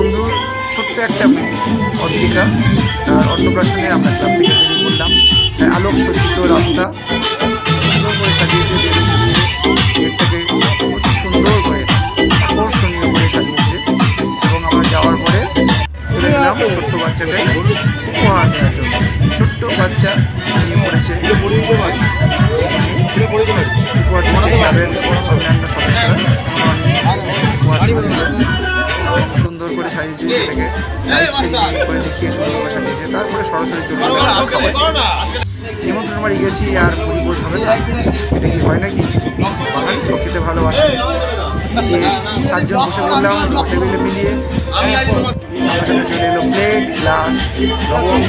বন্ধুর ছোট্ট একটা মেয়ে অদ্রিকা, তার অন্নপ্রাশনে আমরা ক্লাব থেকে বেরিয়ে পড়লাম। আলোক সজ্জিত রাস্তা সুন্দর করে সাজিয়েছে, গেটটাকে অতি সুন্দর করে আকর্ষণীয় করে সাজিয়েছে। এবং আমরা যাওয়ার পরে চলে গেলাম ছোট্ট বাচ্চাকে উপহার দেওয়ার জন্য। ছোট্ট বাচ্চা নিয়ে পড়েছে, উপহার দিচ্ছে ক্লাবের অন্যান্য সদস্যরা। সুন্দর করে সাজিয়েছে, এটাকে করে লিখিয়ে সুন্দর করে সাজিয়েছে। তারপরে সরাসরি চলে নিমন্ত্রণ বাড়ি গেছি, আর পরিবোধ হবে না, এটা কি হয় নাকি? বাঙালি তো খেতে ভালোবাসে। গিয়ে 7 জন বসে পড়লাম টেবিলে মিলিয়ে। সামনে চলে এলো প্লেট, গ্লাস, লবণ,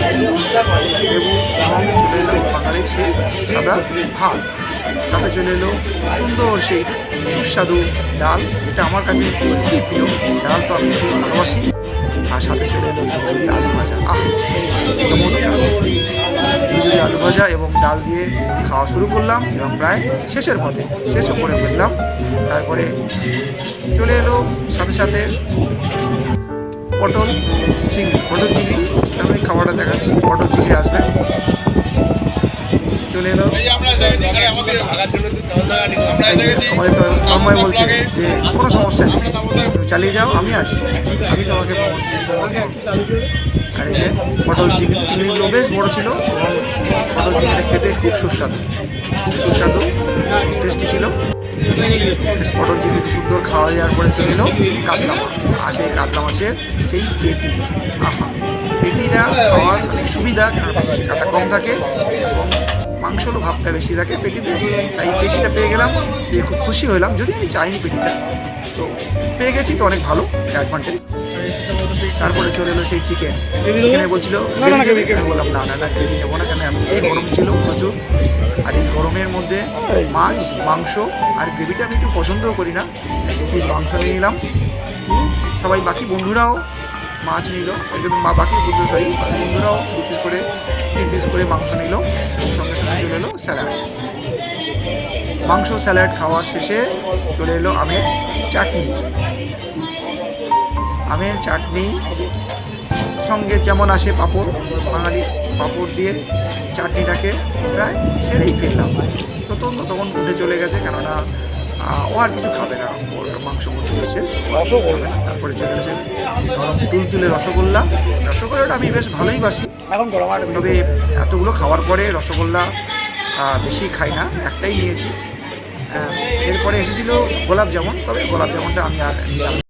লেবু, এবং চলে এলো বাঙালির সেই সাদা ভাত। তাতে চলে এলো সুন্দর সেই সুস্বাদু ডাল, যেটা আমার কাছে খুবই প্রিয়। ডাল তো আমি খুব ভালোবাসি। আর সাথে চলে এলো ঝুড়ি আলু ভাজা। চমৎকার ঝুড়ি আলু ভাজা এবং ডাল দিয়ে খাওয়া শুরু করলাম, এবং প্রায় শেষের পথে শেষও করে ফেললাম। তারপরে চলে এলো সাথে সাথে পটল চিংড়ি। তারপরে খাবারটা দেখাচ্ছি, পটল চিংড়ি আসবে। চলে এলো আমাদের তন্ময় বলছে যে কোনো সমস্যা নেই, তুমি চালিয়ে যাও, আমি আছি, আমি তোমাকে। আর এই যে পটল চিংড়িগুলো বেশ বড় ছিল, এবং পটল চিংড়িটা খেতে খুব সুস্বাদু টেস্টি ছিল। পটল চিংড়িতে সুন্দর খাওয়া যাওয়ার পরে চলে এলো কাতলা মাছ। আর সেই কাতলা মাছের সেই পেটি, পেটিটা খাওয়ার অনেক সুবিধা, কারণ পেটিতে কাটা কম থাকে এবং মাংসরও ভাবটা বেশি থাকে পেটিতে। তাই পেটিটা পেয়ে গেলাম, পেয়ে খুব খুশি হলাম। যদি আমি চাইনি পেটিটা, তো পেয়ে গেছি, তো অনেক ভালো অ্যাডভান্টেজ। তারপরে চলে এলো সেই চিকেনে বলছিল বললাম না গ্রেভি নেবো না, কেন এমনিতেই গরম ছিল প্রচুর। আর এই গরমের মধ্যে মাছ, মাংস আর গ্রেভিটা আমি একটু পছন্দও করি না। 2 পিস মাংস নিয়ে নিলাম। সবাই বাকি বন্ধুরাও মাছ নিল, একদম বাকি বন্ধুরাও 2 পিস করে 3 পিস করে মাংস নিল। সঙ্গে সঙ্গে চলে এলো স্যালাড। মাংস স্যালাড খাওয়ার শেষে চলে এলো আমের চাটনি সঙ্গে যেমন আসে পাঁপড়, বাঙালি পাঁপড় দিয়ে চাটনিটাকে প্রায় সেরেই ফেললাম। তখন উঠে চলে গেছে, কেননা ও আর কিছু খাবে না, ওর মাংস মধ্যে শেষ, খাবে না। তারপরে চলে গেছে নরম তুলতুলে রসগোল্লাটা আমি বেশ ভালোই বাসি। তবে এতগুলো খাওয়ার পরে রসগোল্লা বেশি খাই না, একটাই নিয়েছি। এরপরে এসেছিল গোলাপ জামুন, তবে গোলাপ জামুনটা আমি আর নিলাম।